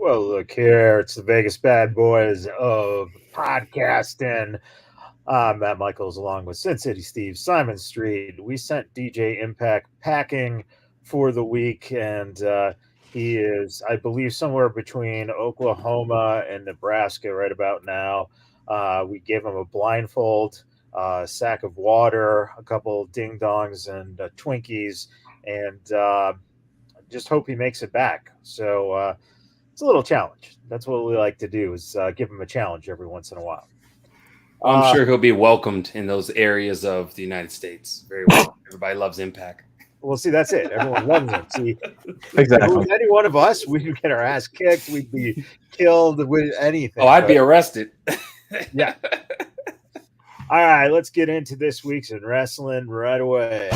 Well, look here. It's the Vegas Bad Boys of podcasting. I'm Matt Michaels along with Sin City Steve, Simon Street. We sent DJ Impact packing for the week, and he is, I believe, somewhere between Oklahoma and Nebraska right about now. We gave him a blindfold, a sack of water, a couple ding dongs, and Twinkies, and just hope he makes it back. So, it's a little challenge. That's what we like to do is give him a challenge every once in a while. Well, I'm sure he'll be welcomed in those areas of the United States very well. Everybody loves Impact. Well, see, that's it. Everyone loves him. See, if it Exactly. was any one of us, we would get our ass kicked. We'd be killed with anything. Oh, I'd be arrested. Yeah. All right, let's get into this week's in wrestling right away.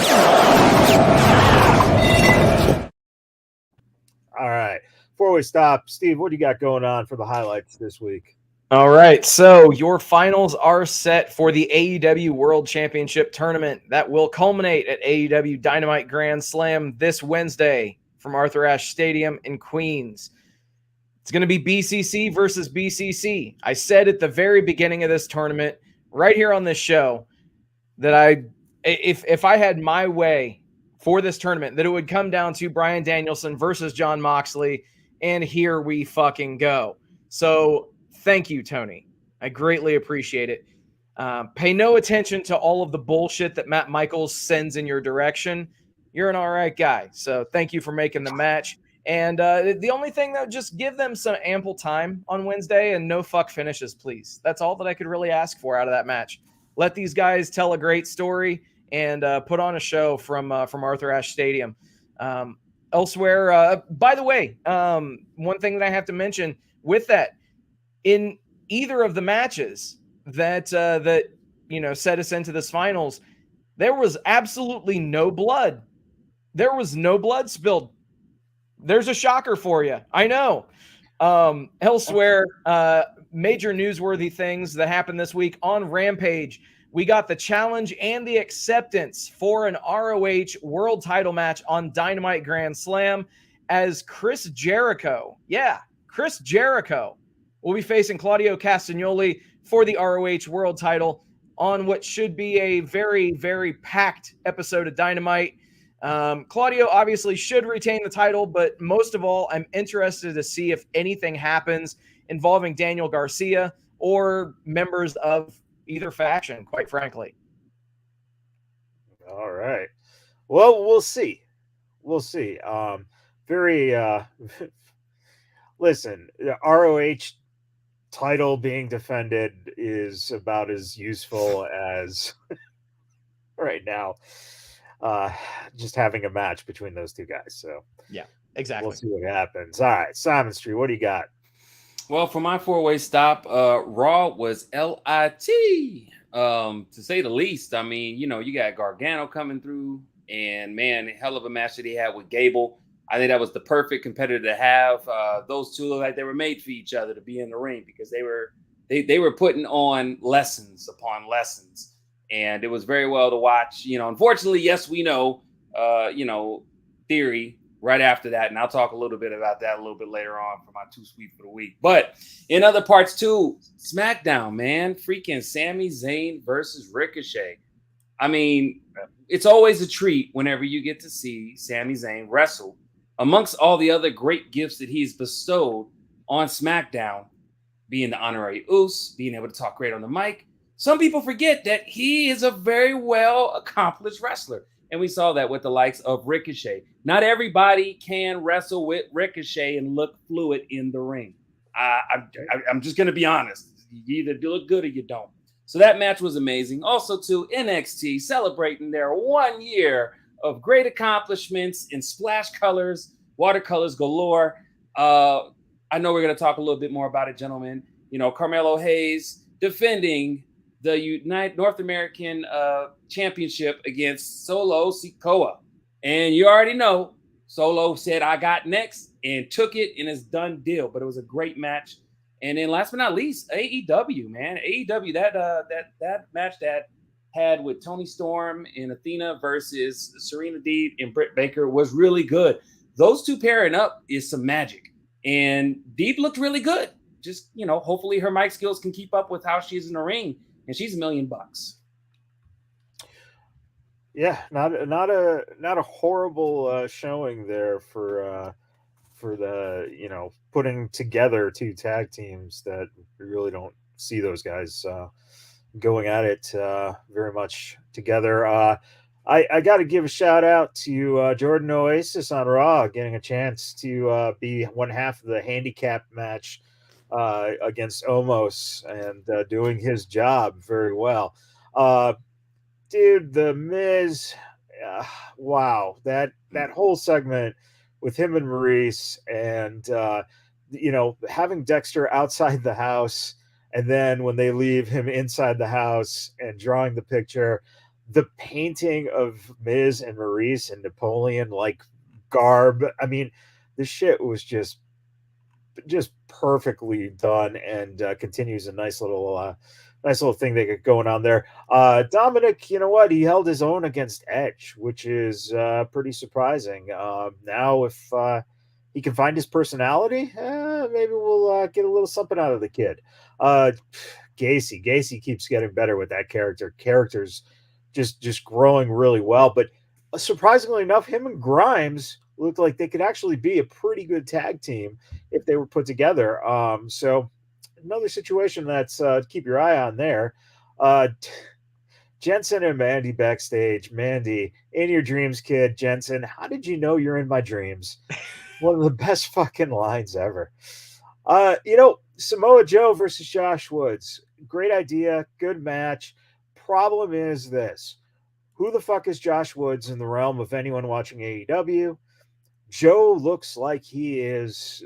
All right. Before we stop, Steve, what do you got going on for the highlights this week? All right, so your finals are set for the AEW World Championship Tournament that will culminate at AEW Dynamite Grand Slam this Wednesday from Arthur Ashe Stadium in Queens. It's going to be BCC versus BCC. I said at the very beginning of this tournament, right here on this show, that if I had my way for this tournament, that it would come down to Bryan Danielson versus Jon Moxley, and here we fucking go. So thank you, Tony. I greatly appreciate it. Pay no attention to all of the bullshit that Matt Michaels sends in your direction. You're an all right guy. So thank you for making the match. And the only thing that just give them some ample time on Wednesday and no fuck finishes, please. That's all that I could really ask for out of that match. Let these guys tell a great story and put on a show from Arthur Ashe Stadium. Elsewhere, by the way, one thing that I have to mention with that, in either of the matches that set us into this finals, there was absolutely no blood. There was no blood spilled. There's a shocker for you. I know. Elsewhere, major newsworthy things that happened this week on Rampage. We got the challenge and the acceptance for an ROH world title match on Dynamite Grand Slam as Chris Jericho will be facing Claudio Castagnoli for the ROH world title on what should be a very, very packed episode of Dynamite. Claudio obviously should retain the title, but most of all, I'm interested to see if anything happens involving Daniel Garcia or members of either faction, quite frankly. All right. Well, we'll see. Listen, the ROH title being defended is about as useful as right now. Just having a match between those two guys. So yeah, exactly. We'll see what happens. All right, Simon Street, what do you got? Well, for my four-way stop, Raw was LIT, to say the least. I mean, you got Gargano coming through, and man, hell of a match that he had with Gable. I think that was the perfect competitor to have. Those two look like they were made for each other to be in the ring because they were putting on lessons upon lessons, and it was very well to watch. Unfortunately, yes, we know, Theory right after that, and I'll talk a little bit about that a little bit later on for my two sweep for the week. But in other parts too, SmackDown, man, freaking Sami Zayn versus Ricochet. I mean, it's always a treat whenever you get to see Sami Zayn wrestle amongst all the other great gifts that he's bestowed on SmackDown, being the honorary Uce, being able to talk great on the mic. Some people forget that he is a very well accomplished wrestler. And we saw that with the likes of Ricochet. Not everybody can wrestle with Ricochet and look fluid in the ring. I'm just going to be honest. You either do look good or you don't. So that match was amazing. Also, too, NXT celebrating their 1 year of great accomplishments in splash colors, watercolors galore. I know we're going to talk a little bit more about it, gentlemen. Carmelo Hayes defending the North American Championship against Solo Sikoa. And you already know, Solo said, I got next, and took it, and it's done deal. But it was a great match. And then last but not least, AEW, man. AEW, that match that had with Toni Storm and Athena versus Serena Deeb and Britt Baker was really good. Those two pairing up is some magic. And Deep looked really good. Just, hopefully her mic skills can keep up with how she's in the ring, and she's $1 million. Yeah, not a horrible showing there for the putting together two tag teams that we really don't see those guys going at it very much together. I got to give a shout out to Jordan Oasis on Raw, getting a chance to be one half of the handicap match against Omos and doing his job very well. Dude, the Miz, wow, that whole segment with him and Maurice, and having Dexter outside the house, and then when they leave him inside the house and drawing the picture, the painting of Miz and Maurice and Napoleon like garb. I mean, the shit was just perfectly done, and continues a nice little thing they got going on there. Dominic, you know what? He held his own against Edge, which is pretty surprising. Now, if he can find his personality, maybe we'll get a little something out of the kid. Gacy keeps getting better with that character. Character's just growing really well. But surprisingly enough, him and Grimes looked like they could actually be a pretty good tag team if they were put together. So another situation that's keep your eye on there. Jensen and Mandy backstage. Mandy, in your dreams, kid. Jensen, how did you know you're in my dreams? One of the best fucking lines ever. Samoa Joe versus Josh Woods. Great idea. Good match. Problem is this. Who the fuck is Josh Woods in the realm of anyone watching AEW? Joe looks like he is,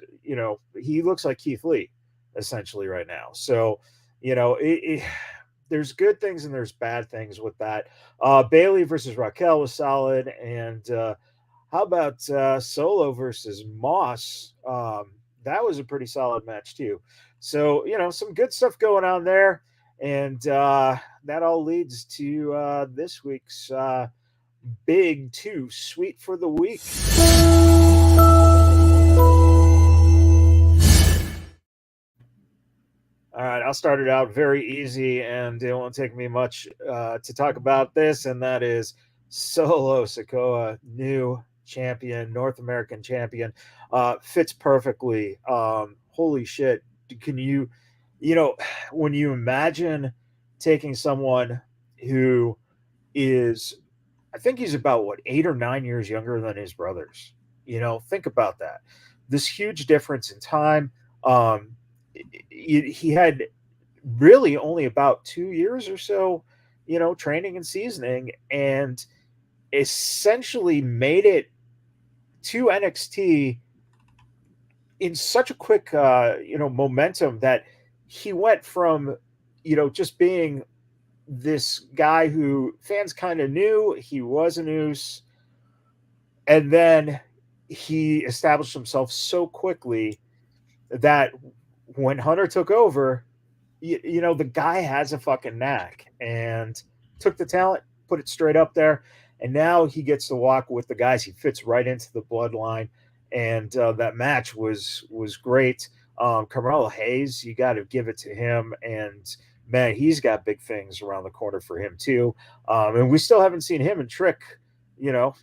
he looks like Keith Lee essentially right now. So, there's good things and there's bad things with that. Bailey versus Raquel was solid. And how about Solo versus Moss? That was a pretty solid match too. So, some good stuff going on there. And that all leads to this week's Big Too Sweet for the Week. All right, I'll start it out very easy, and it won't take me much to talk about this, and that is Solo Sakoa, new champion, North American champion, fits perfectly. Holy shit. Can you, when you imagine taking someone who is, I think he's about 8 or 9 years younger than his brothers. Think about that. This huge difference in time. He had really only about 2 years or so, training and seasoning, and essentially made it to NXT in such a quick, momentum that he went from, just being this guy who fans kind of knew he was a noose, and then he established himself so quickly that when Hunter took over, the guy has a fucking knack, and took the talent, put it straight up there, and now he gets to walk with the guys. He fits right into the bloodline, and that match was great. Carmelo Hayes, you got to give it to him, and man, he's got big things around the corner for him too. And we still haven't seen him and Trick,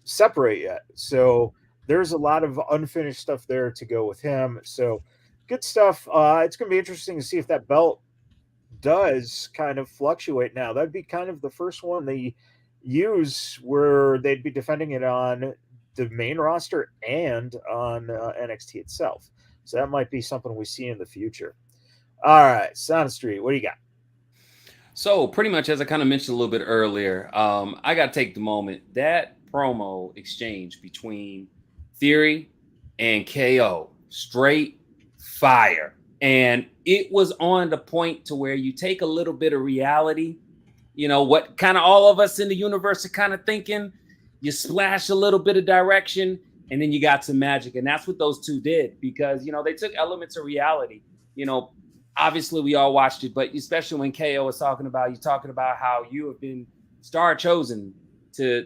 separate yet. So there's a lot of unfinished stuff there to go with him. So good stuff. It's going to be interesting to see if that belt does kind of fluctuate now. That'd be kind of the first one they use where they'd be defending it on the main roster and on NXT itself. So that might be something we see in the future. All right, Sound Street, what do you got? So pretty much, as I kind of mentioned a little bit earlier, I got to take the moment. That promo exchange between Theory and KO, straight fire. And it was on the point to where you take a little bit of reality, what kind of all of us in the universe are kind of thinking, you splash a little bit of direction, and then you got some magic. And that's what those two did, because, they took elements of reality. Obviously we all watched it, but especially when KO was talking about how you have been star chosen to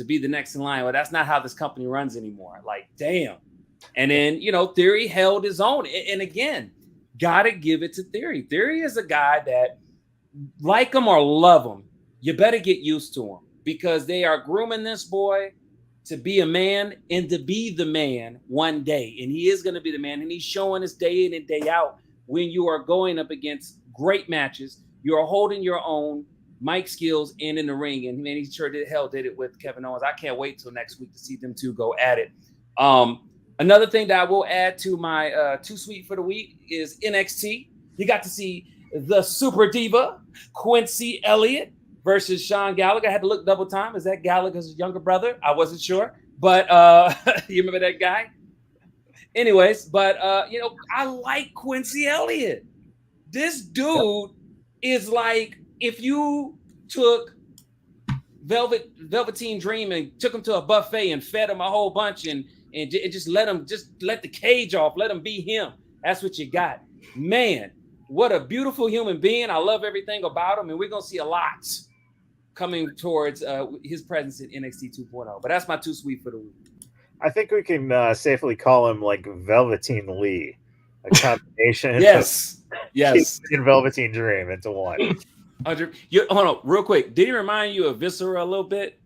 be the next in line. Well, that's not how this company runs anymore. Like, damn, And then, Theory held his own. And again, got to give it to Theory. Theory is a guy that, like him or love him, you better get used to him because they are grooming this boy to be a man and to be the man one day. And he is going to be the man. And he's showing us day in and day out when you are going up against great matches. You're holding your own mic skills and in the ring. And man, he sure did it with Kevin Owens. I can't wait till next week to see them two go at it. Another thing that I will add to my Too Sweet for the week is NXT. You got to see the Super Diva, Quincy Elliott versus Sean Gallagher. I had to look double time. Is that Gallagher's younger brother? I wasn't sure. But you remember that guy? Anyways, but, I like Quincy Elliott. This dude is like if you took Velveteen Dream and took him to a buffet and fed him a whole bunch and just let the cage off, let him be him. That's what you got. Man, what a beautiful human being. I love everything about him, and we're going to see a lot coming towards his presence in NXT 2.0. But that's my Too Sweet for the week. I think we can safely call him like Velveteen Lee, a combination. Yes. And Velveteen Dream into one. Hold on, real quick. Did he remind you of Viscera a little bit?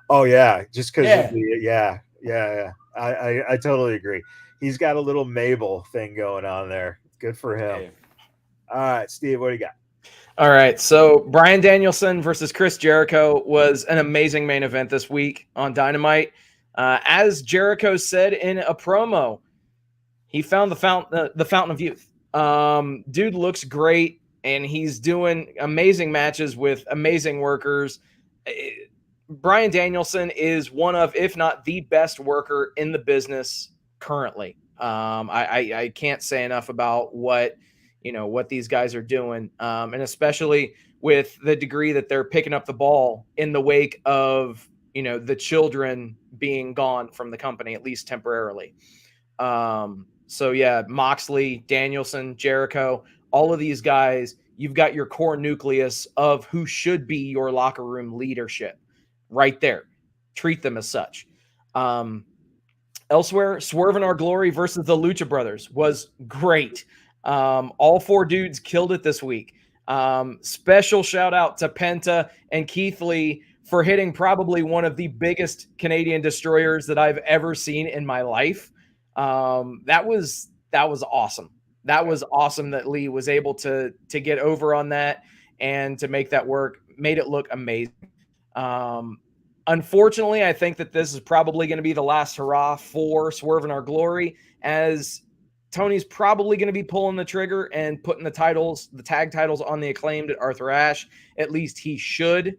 Oh yeah, just because of the yeah. I totally agree. He's got a little Mabel thing going on there. Good for him. Yeah. All right, Steve, what do you got? All right, so Bryan Danielson versus Chris Jericho was an amazing main event this week on Dynamite. As Jericho said in a promo, he found the fountain of youth. Dude looks great, and he's doing amazing matches with amazing workers. Bryan Danielson is one of, if not the best worker in the business currently. I can't say enough about what these guys are doing, and especially with the degree that they're picking up the ball in the wake of the children being gone from the company, at least temporarily. So yeah, Moxley, Danielson, Jericho, all of these guys, you've got your core nucleus of who should be your locker room leadership right there. Treat them as such. Elsewhere, Swerve in Our Glory versus the Lucha Brothers was great. All four dudes killed it this week. Special shout out to Penta and Keith Lee for hitting probably one of the biggest Canadian destroyers that I've ever seen in my life. That was awesome. That was awesome that Lee was able to get over on that and to make that work. Made it look amazing. Unfortunately, I think that this is probably going to be the last hurrah for Swerve in Our Glory, as Tony's probably going to be pulling the trigger and putting the tag titles on the Acclaimed at Arthur Ashe. At least he should.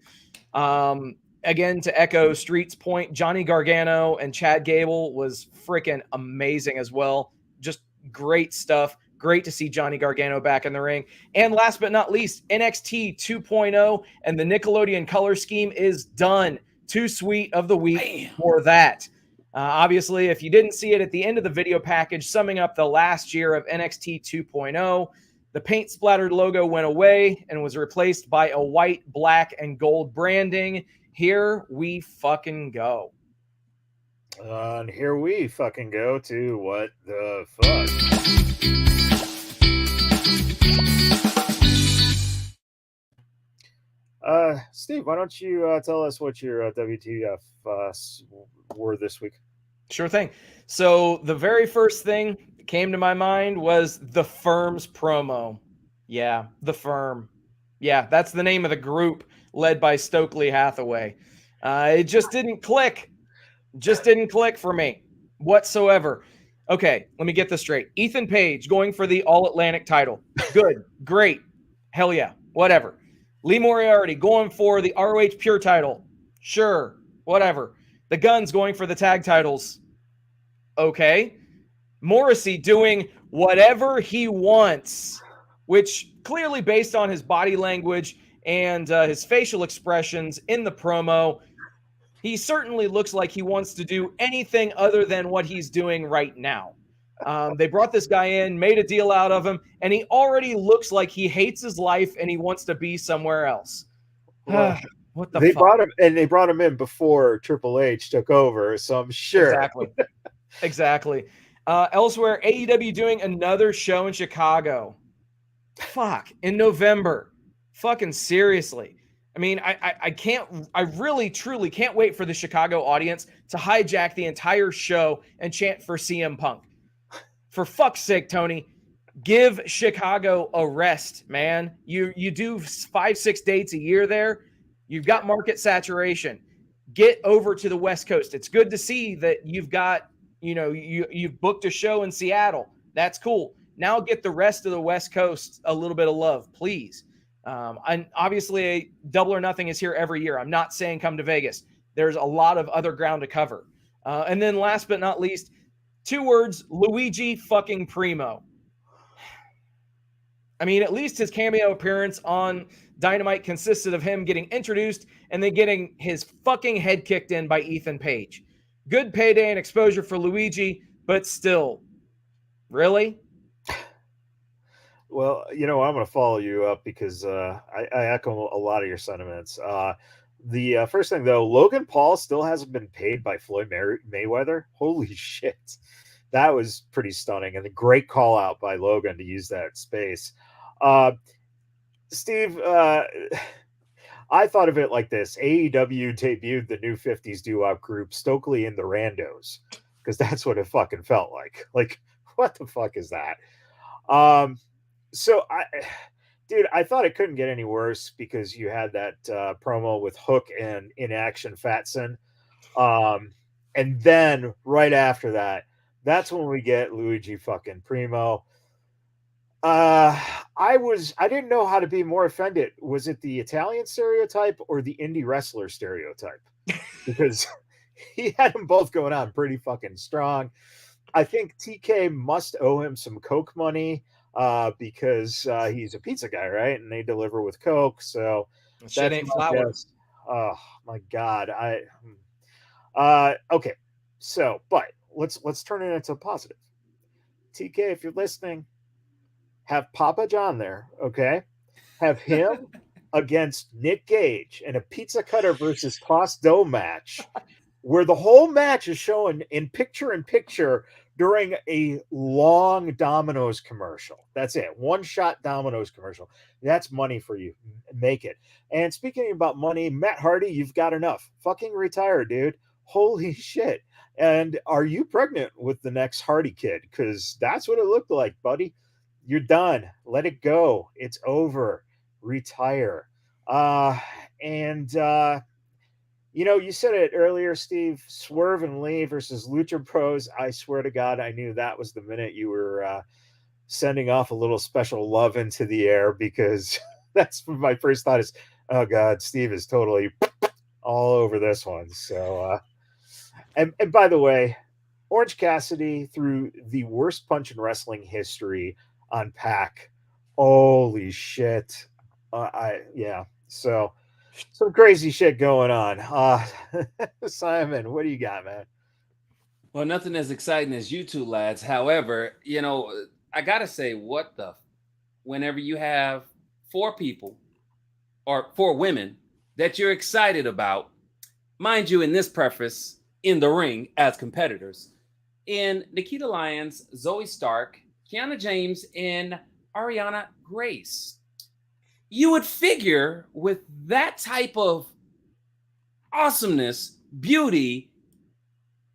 Again, to echo Street's point, Johnny Gargano and Chad Gable was freaking amazing as well. Just great stuff. Great to see Johnny Gargano back in the ring. And last but not least, NXT 2.0 and the Nickelodeon color scheme is done. Too Sweet of the week for that. Obviously, if you didn't see it at the end of the video package summing up the last year of NXT 2.0, the paint splattered logo went away and was replaced by a white, black, and gold branding. Here we fucking go. And here we fucking go to What the Fuck. Steve, why don't you tell us what your WTF were this week? Sure thing. So the very first thing that came to my mind was The Firm's promo. Yeah, The Firm. Yeah, that's the name of the group led by Stokely Hathaway. It just didn't click. Just didn't click for me whatsoever. Okay, let me get this straight. Ethan Page going for the All-Atlantic title. Good. Great. Hell yeah. Whatever. Lee Moriarty going for the ROH Pure title. Sure. Whatever. The Guns going for the tag titles. Okay. Morrissey doing whatever he wants, which clearly based on his body language and his facial expressions in the promo, he certainly looks like he wants to do anything other than what he's doing right now. They brought this guy in, made a deal out of him, and he already looks like he hates his life and he wants to be somewhere else. What the fuck? They brought him in before Triple H took over, so I'm sure. Exactly. Exactly. Elsewhere, AEW doing another show in Chicago. Fuck, in November. Fucking seriously. I mean, I really, truly can't wait for the Chicago audience to hijack the entire show and chant for CM Punk. For fuck's sake, Tony, give Chicago a rest, man. You do 5-6 dates a year there. You've got market saturation. Get over to the West Coast. It's good to see that you've got, you've booked a show in Seattle. That's cool. Now get the rest of the West Coast a little bit of love, please. And obviously, Double or Nothing is here every year. I'm not saying come to Vegas. There's a lot of other ground to cover. And then last but not least, 2 words, Luigi fucking Primo. I mean, at least his cameo appearance on Dynamite consisted of him getting introduced and then getting his fucking head kicked in by Ethan Page. Good payday and exposure for Luigi, but still, really? Well, I'm going to follow you up because I echo a lot of your sentiments. The first thing, though, Logan Paul still hasn't been paid by Floyd Mayweather. Holy shit. That was pretty stunning. And a great call out by Logan to use that space. Steve, I thought of it like this. AEW debuted the new 50s doo-wop group Stokely and the Randos, because that's what it fucking felt like. Like, what the fuck is that? So I thought it couldn't get any worse because you had that promo with Hook and In Action Fatson. And then right after that, that's when we get Luigi fucking Primo. I didn't know how to be more offended. Was it the Italian stereotype or the indie wrestler stereotype? Because he had them both going on pretty fucking strong. I think TK must owe him some Coke money because he's a pizza guy, right? And they deliver with Coke. So shit ain't flour. Oh my God. Okay. So, but let's turn it into a positive. TK, if you're listening, have Papa John there, okay? Have him against Nick Gage in a pizza cutter versus toss dough match, where the whole match is shown in picture during a long Domino's commercial. That's it. One shot Domino's commercial. That's money for you. Make it. And speaking about money, Matt Hardy, you've got enough. Fucking retire, dude. Holy shit. And are you pregnant with the next Hardy kid? Because that's what it looked like, buddy. You're done. Let it go. It's over. Retire. You said it earlier, Steve, Swerve and Lee versus Lucha Bros. I swear to God, I knew that was the minute you were sending off a little special love into the air, because that's my first thought is, oh God, Steve is totally all over this one. So, and by the way, Orange Cassidy threw the worst punch in wrestling history on Pac. Holy shit. So some crazy shit going on. Simon, what do you got, man? Well, nothing as exciting as you two lads. However, I gotta say, whenever you have 4 people or 4 women that you're excited about, mind you, in this preface, in the ring as competitors, in Nikita Lyons, Zoe Stark, Kiana James, and Ariana Grace. You would figure with that type of awesomeness, beauty,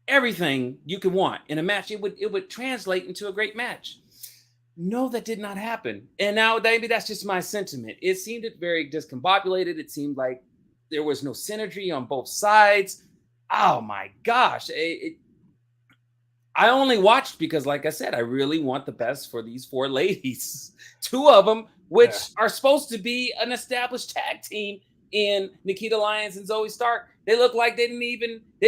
everything you could want in a match, it would translate into a great match. No, that did not happen. And now maybe that's just my sentiment. It seemed very discombobulated. It seemed like there was no synergy on both sides. Oh my gosh. I only watched because, like I said, I really want the best for these 4 ladies. 2 of them, which are supposed to be an established tag team in Nikita Lyons and Zoe Stark. They look like they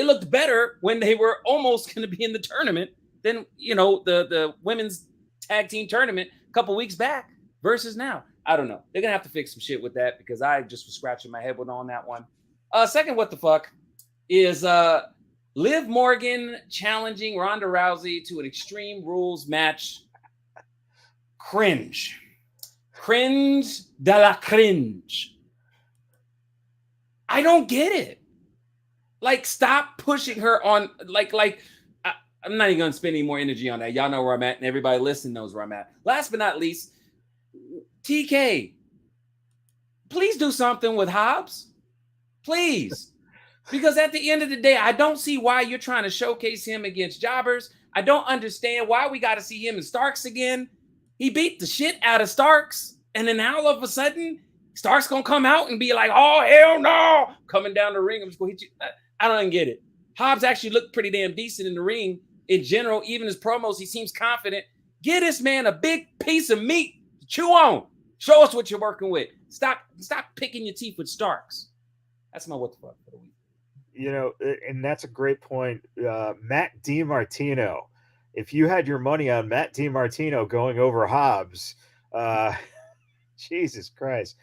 looked better when they were almost going to be in the tournament than, the women's tag team tournament a couple weeks back versus now. I don't know. They're going to have to fix some shit with that because I just was scratching my head on that one. Second, what the fuck is Liv Morgan challenging Ronda Rousey to an Extreme Rules match. Cringe de la cringe. I don't get it. Like, stop pushing her on. I'm not even going to spend any more energy on that. Y'all know where I'm at, and everybody listening knows where I'm at. Last but not least, TK, please do something with Hobbs. Please. Because at the end of the day, I don't see why you're trying to showcase him against jobbers. I don't understand why we got to see him in Starks again. He beat the shit out of Starks, and then now all of a sudden, Starks going to come out and be like, oh, hell no. Coming down the ring, I'm just going to hit you. I don't get it. Hobbs actually looked pretty damn decent in the ring. In general, even his promos, he seems confident. Get this man a big piece of meat to chew on. Show us what you're working with. Stop picking your teeth with Starks. That's my what the fuck for the week. You know, and that's a great point. Matt DiMartino. If you had your money on Matt DiMartino going over Hobbs, Jesus Christ.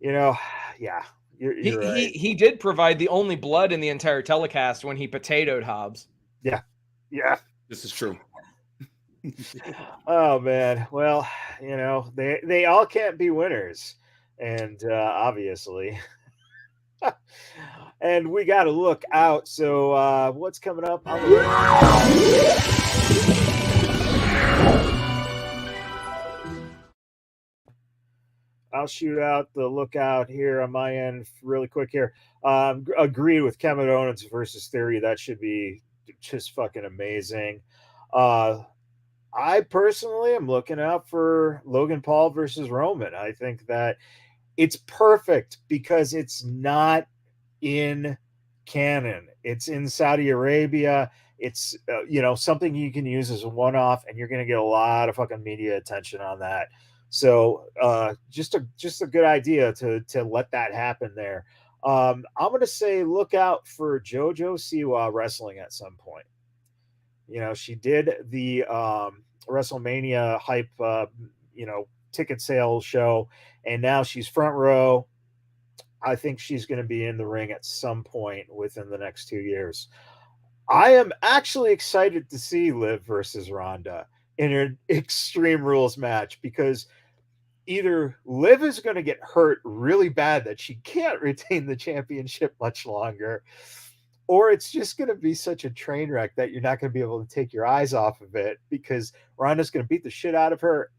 You know, yeah. You're right. He did provide the only blood in the entire telecast when he potatoed Hobbs. Yeah. This is true. Oh man. Well, you know, they all can't be winners, and obviously. And we got to look out. So what's coming up on the I'll shoot out the lookout here on my end really quick here. Agreed with Kevin Owens versus Theory. That should be just fucking amazing. I personally am looking out for Logan Paul versus Roman. I think that it's perfect because it's not in canon. It's in Saudi Arabia. It's something you can use as a one-off, and you're going to get a lot of fucking media attention on that. So just a good idea to let that happen there. I'm going to say look out for JoJo Siwa wrestling at some point. You know, she did the WrestleMania hype, ticket sales show, and now she's front row. I think she's going to be in the ring at some point within the next 2 years. I am actually excited to see Liv versus Ronda in an Extreme Rules match, because either Liv is going to get hurt really bad that she can't retain the championship much longer, or it's just going to be such a train wreck that you're not going to be able to take your eyes off of it, because Ronda's going to beat the shit out of her,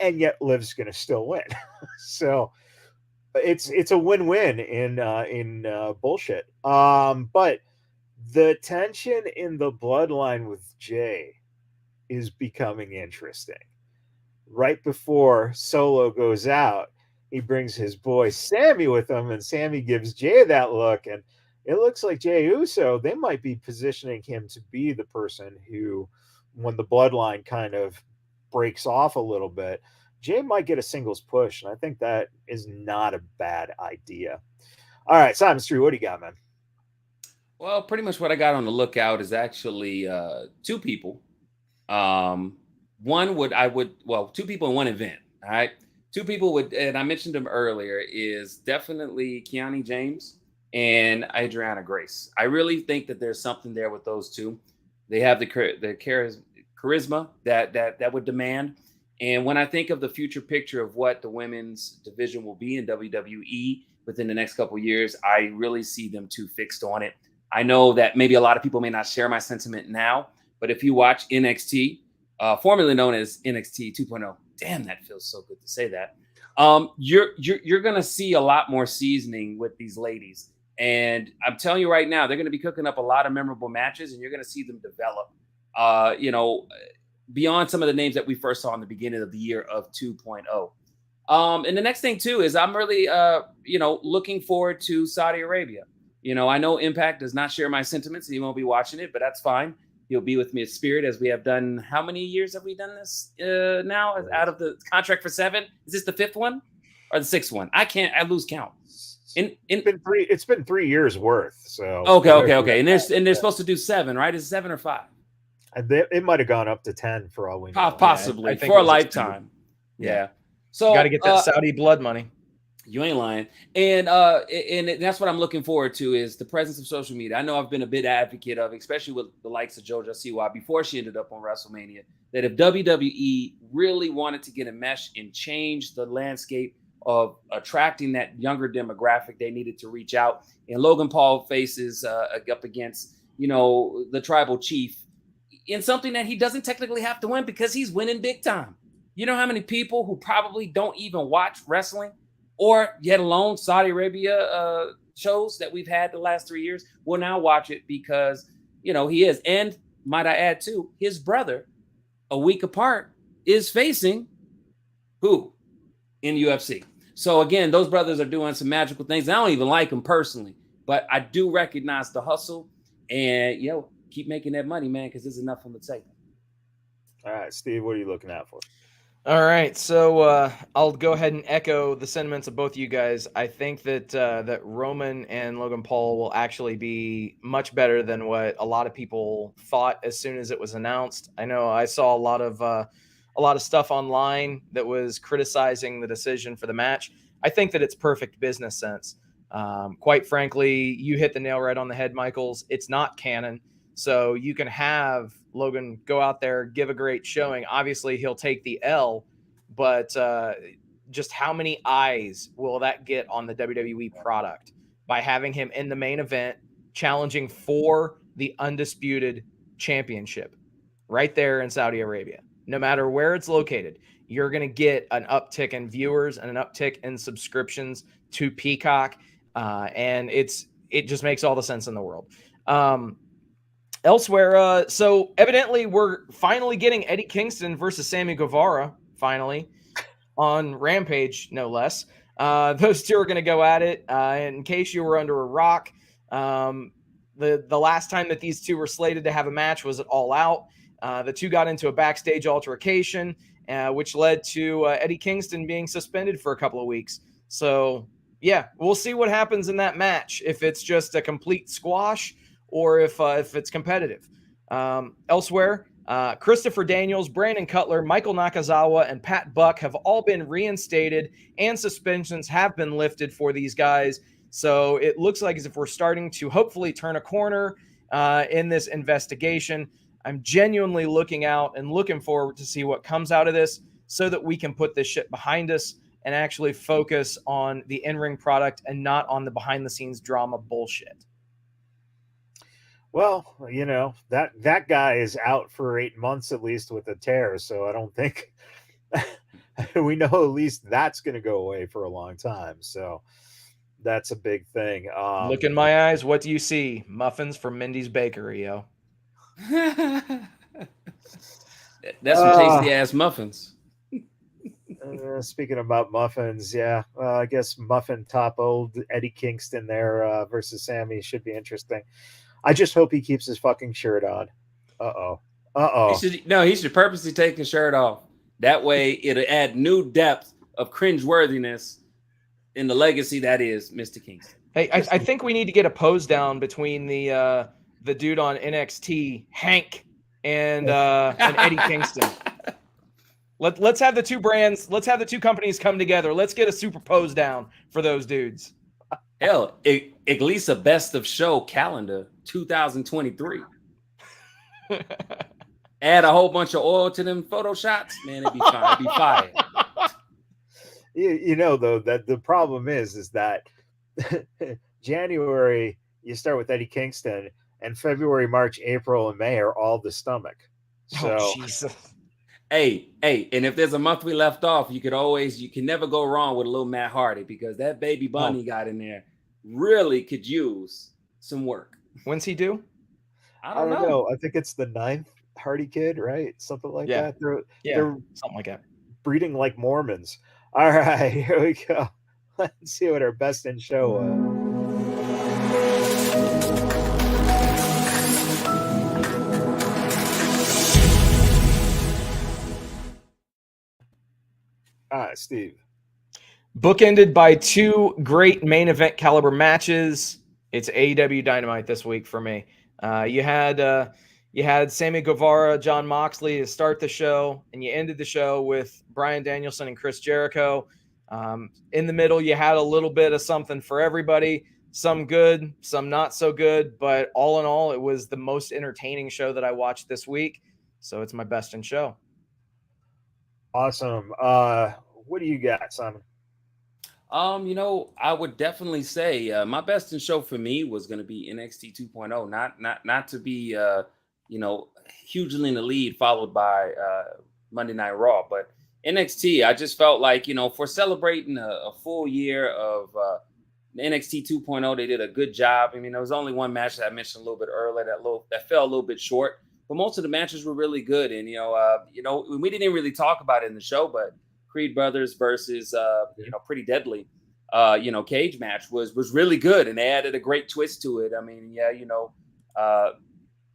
and yet Liv's going to still win. So it's a win-win in bullshit. But the tension in the bloodline with Jay is becoming interesting. Right before Solo goes out, he brings his boy Sammy with him, and Sammy gives Jay that look, and it looks like Jey Uso, they might be positioning him to be the person who, when the bloodline kind of breaks off a little bit, Jay might get a singles push, and I think that is not a bad idea. All right, Simon Street, what do you got, man? Well, pretty much what I got on the lookout is actually two people. Two people in one event. All right, two people would, and I mentioned them earlier, is definitely Kiani James and Adriana Grace. I really think that there's something there with those two. They have the charisma that would demand. And when I think of the future picture of what the women's division will be in WWE within the next couple of years, I really see them two fixed on it. I know that maybe a lot of people may not share my sentiment now, but if you watch NXT, formerly known as NXT 2.0, damn, that feels so good to say that. You're going to see a lot more seasoning with these ladies. And I'm telling you right now, they're going to be cooking up a lot of memorable matches, and you're going to see them develop, beyond some of the names that we first saw in the beginning of the year of 2.0. And the next thing too is I'm really, looking forward to Saudi Arabia. I know Impact does not share my sentiments. He won't be watching it, but that's fine. He'll be with me in spirit, as we have done. How many years have we done this now? Out of the contract for 7, is this the 5th one or the 6th one? I lose count. It's been 3 years worth. So okay. And they're supposed to do 7, right? Is it 7 or 5? It might have gone up to 10 for all we know. Possibly for a lifetime. Yeah. So got to get that Saudi blood money. You ain't lying. And that's what I'm looking forward to, is the presence of social media. I know I've been a big advocate of, especially with the likes of JoJo Siwa before she ended up on WrestleMania, that if WWE really wanted to get a mesh and change the landscape of attracting that younger demographic, they needed to reach out. And Logan Paul faces up against, the tribal chief in something that he doesn't technically have to win because he's winning big time. You know how many people who probably don't even watch wrestling or yet alone Saudi Arabia shows that we've had the last 3 years will now watch it because, you know, he is. And might I add too, his brother, a week apart, is facing who in UFC. So again, those brothers are doing some magical things. I don't even like them personally, but I do recognize the hustle and, you know, keep making that money, man, because there's enough on the table. All right, Steve, what are you looking at for? All right, so I'll go ahead and echo the sentiments of both of you guys. I think that that Roman and Logan Paul will actually be much better than what a lot of people thought as soon as it was announced. I know I saw a lot of stuff online that was criticizing the decision for the match. I think that it's perfect business sense. Quite frankly, you hit the nail right on the head, Michaels. It's not canon. So you can have Logan go out there, give a great showing. Obviously, he'll take the L, but just how many eyes will that get on the WWE product by having him in the main event challenging for the undisputed championship right there in Saudi Arabia? No matter where it's located, you're going to get an uptick in viewers and an uptick in subscriptions to Peacock. And it just makes all the sense in the world. Elsewhere, so evidently we're finally getting Eddie Kingston versus Sammy Guevara, finally, on Rampage, no less. Those two are going to go at it. In case you were under a rock, the last time that these two were slated to have a match was at All Out. The two got into a backstage altercation, which led to Eddie Kingston being suspended for a couple of weeks. So, yeah, we'll see what happens in that match, if it's just a complete squash or if it's competitive. Elsewhere, Christopher Daniels, Brandon Cutler, Michael Nakazawa, and Pat Buck have all been reinstated, and suspensions have been lifted for these guys. So it looks like as if we're starting to hopefully turn a corner in this investigation. I'm genuinely looking out and looking forward to see what comes out of this so that we can put this shit behind us and actually focus on the in-ring product and not on the behind-the-scenes drama bullshit. Well, you know, that guy is out for 8 months at least with a tear, so I don't think we know at least that's going to go away for a long time. So that's a big thing. Look in my eyes. What do you see? Muffins from Mindy's Bakery, yo. That's some tasty ass muffins. Speaking about muffins, yeah, I guess muffin top old Eddie Kingston there versus Sammy should be interesting. I just hope he keeps his fucking shirt on. He should purposely take his shirt off. That way it'll add new depth of cringeworthiness in the legacy that is Mr. Kingston. Hey, I think we need to get a pose down between the dude on NXT, Hank, and Eddie Kingston. Let's have the two brands, let's have the two companies come together. Let's get a super pose down for those dudes. Hell, at least a best of show calendar 2023. Add a whole bunch of oil to them photo shots, man. It'd be fine. It'd be fire. You know, though, that the problem is that January you start with Eddie Kingston, and February, March, April, and May are all the stomach. So, Jesus. Hey, and if there's a month we left off, you can never go wrong with a little Matt Hardy, because that baby bunny got in there really could use some work. When's he due? I don't know. I think it's the 9th Hardy kid, right? Something like that. They're something like that. Breeding like Mormons. All right, here we go. Let's see what our best in show was. All right, Steve. Bookended by two great main event caliber matches. It's AEW Dynamite this week for me. You had Sammy Guevara, John Moxley to start the show, and you ended the show with Bryan Danielson and Chris Jericho. In the middle, you had a little bit of something for everybody. Some good, some not so good, but all in all, it was the most entertaining show that I watched this week. So it's my best in show. Awesome. What do you got, Simon? I would definitely say my best in show for me was going to be NXT 2.0. Not to be hugely in the lead, followed by Monday Night Raw. But NXT, I just felt like, for celebrating a full year of NXT 2.0, they did a good job. I mean, there was only one match that I mentioned a little bit earlier that fell a little bit short, but most of the matches were really good. And we didn't really talk about it in the show, but Creed Brothers versus Pretty Deadly, cage match was really good, and they added a great twist to it. I mean,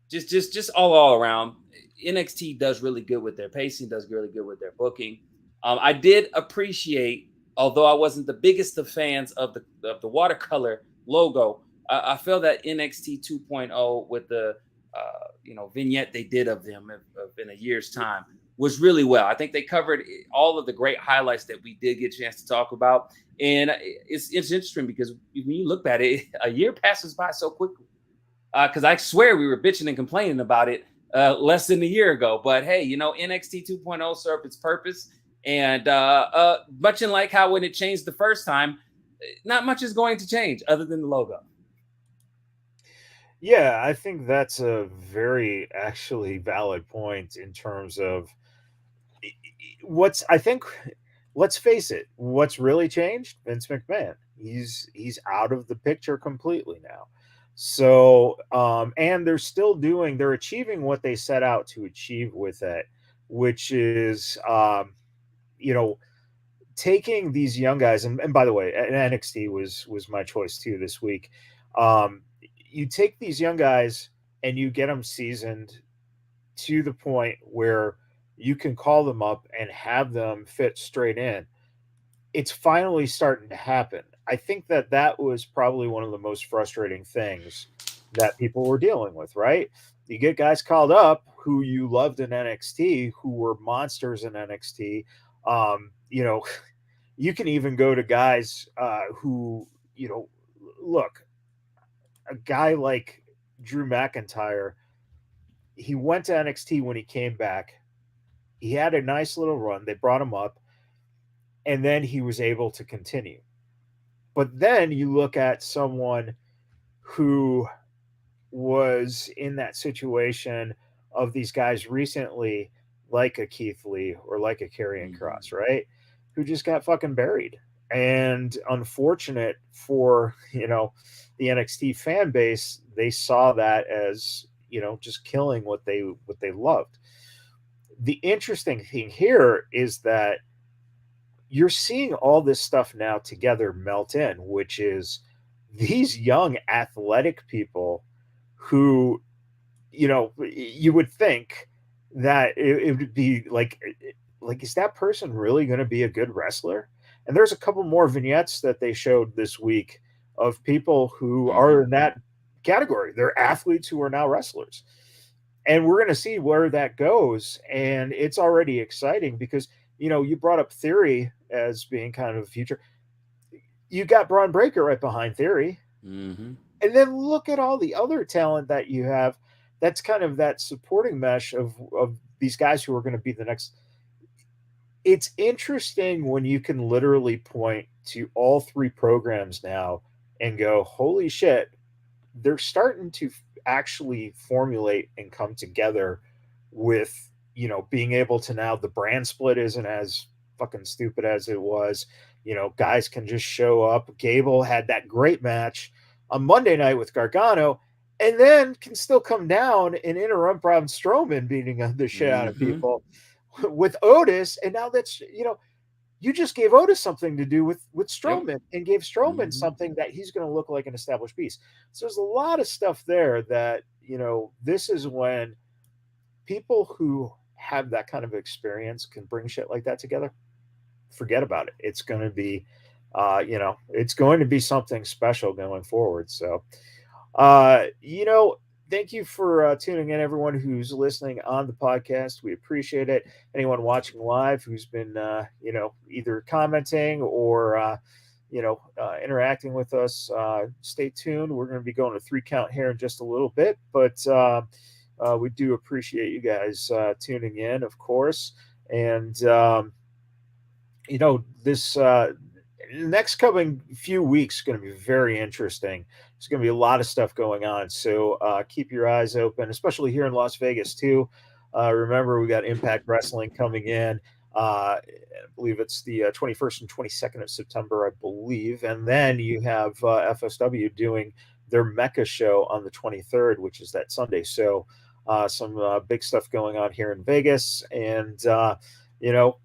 just all around, NXT does really good with their pacing, does really good with their booking. I did appreciate, although I wasn't the biggest of fans of the watercolor logo, I feel that NXT 2.0 with the vignette they did of them in a year's time was really well. I think they covered all of the great highlights that we did get a chance to talk about, and it's interesting because when you look at it, a year passes by so quickly. Because I swear we were bitching and complaining about it less than a year ago. But hey, NXT 2.0 served its purpose. And much in like how when it changed the first time, not much is going to change other than the logo. Yeah, I think that's a very actually valid point in terms of let's face it, what's really changed? Vince McMahon. He's out of the picture completely now. So, and they're achieving what they set out to achieve with it, which is, taking these young guys. And by the way, NXT was my choice too this week. You take these young guys and you get them seasoned to the point where you can call them up and have them fit straight in. It's finally starting to happen. I think that was probably one of the most frustrating things that people were dealing with, right? You get guys called up who you loved in NXT, who were monsters in NXT. You can even go to guys who, look, a guy like Drew McIntyre, he went to NXT when he came back. He had a nice little run. They brought him up, and then he was able to continue. But then you look at someone who was in that situation of these guys recently, like a Keith Lee or like a Karrion Kross, right? Who just got fucking buried. And unfortunate for, the NXT fan base, they saw that as, just killing what they loved. The interesting thing here is that you're seeing all this stuff now together melt in, which is these young athletic people who, you would think that it would be like, is that person really going to be a good wrestler? And there's a couple more vignettes that they showed this week of people who are in that category. They're athletes who are now wrestlers. And we're going to see where that goes. And it's already exciting because, you brought up Theory as being kind of a future. You got Braun Breaker right behind Theory. Mm-hmm. And then look at all the other talent that you have. That's kind of that supporting mesh of these guys who are going to be the next. It's interesting when you can literally point to all three programs now and go, holy shit, they're starting to actually formulate and come together with, being able to now the brand split isn't as fucking stupid as it was. Guys can just show up. Gable had that great match on Monday night with Gargano, and then can still come down and interrupt Braun Strowman beating the shit out of people with Otis. And now that's, you just gave Otis something to do with Strowman and gave Strowman something that he's going to look like an established piece. So there's a lot of stuff there that, this is when people who have that kind of experience can bring shit like that together. Forget about it. It's going to be, it's going to be something special going forward. So, thank you for tuning in, everyone who's listening on the podcast. We appreciate it. Anyone watching live who's been, either commenting or, interacting with us, stay tuned. We're going to be going to 3 count here in just a little bit, but we do appreciate you guys tuning in, of course. And, this next coming few weeks going to be very interesting. There's going to be a lot of stuff going on, so keep your eyes open, especially here in Las Vegas too. Remember, we got Impact Wrestling coming in. I believe it's the 21st and 22nd of September, I believe, and then you have FSW doing their Mecca show on the 23rd, which is that Sunday. So some big stuff going on here in Vegas, and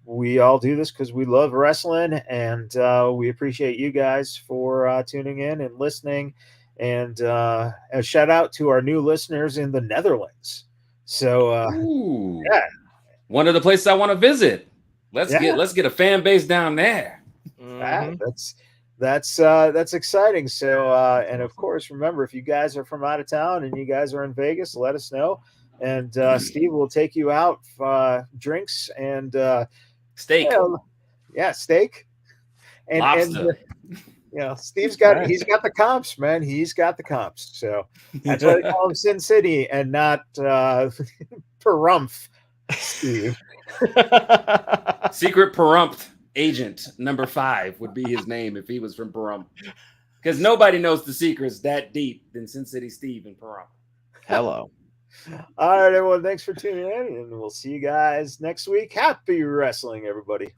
we all do this because we love wrestling, and we appreciate you guys for tuning in and listening. And a shout out to our new listeners in the Netherlands. So yeah, one of the places I want to visit. Let's get a fan base down there. Mm-hmm. That's exciting. So and of course, remember, if you guys are from out of town and you guys are in Vegas, let us know. And Steve will take you out drinks and steak. Steak. And lobster. Steve's got the comps, man. He's got the comps. So that's why they call him Sin City and not Pahrump Steve. Secret Pahrump agent number 5 would be his name if he was from Pahrump. Because nobody knows the secrets that deep than Sin City Steve and Pahrump. Hello. All right, everyone. Thanks for tuning in, and we'll see you guys next week. Happy wrestling, everybody.